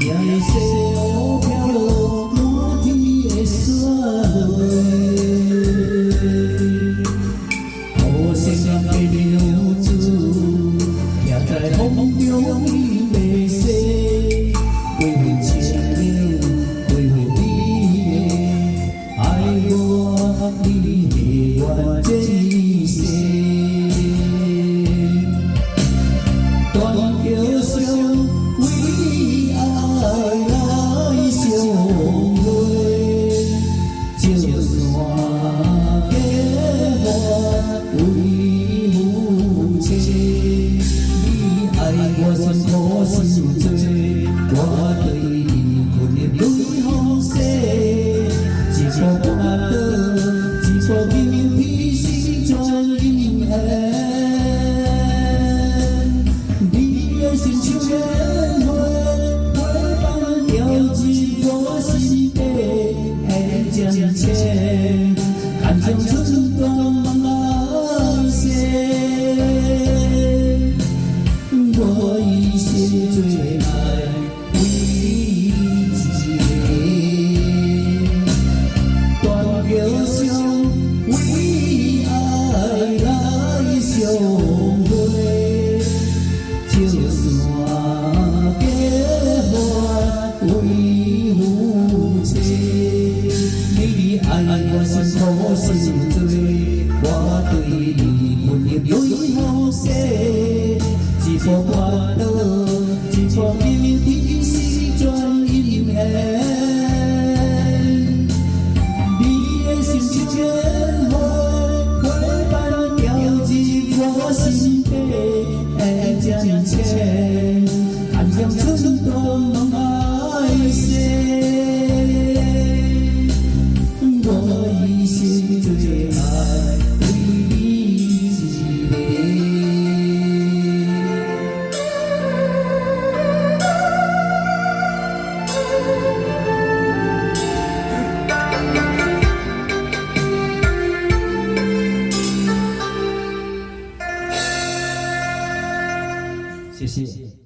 的西湖飘落满天的雪花，好心人的娘子，徛在风中伊袂息，为阮情人，为阮你的爱我，你的愿这一世。断桥上为爱来相会，照山隔岸为夫妻。你爱我心苦心多，我对你困入泪风洗。一步半倒，一步轻披心全阴暗。亲像烟花，花瓣飘进我心底，爱渐浅，看像春光来逝。我一生最爱为你一个，断桥上为爱来相会。照山隔岸为夫妻，你爱我心苦心多，我对你困入泪风洗。一步半倒，一步轻披心全阴暗。你的心像烟花，花瓣飘进我心底。渐浅，看像春光来逝。我一生最爱为你一个。谢谢。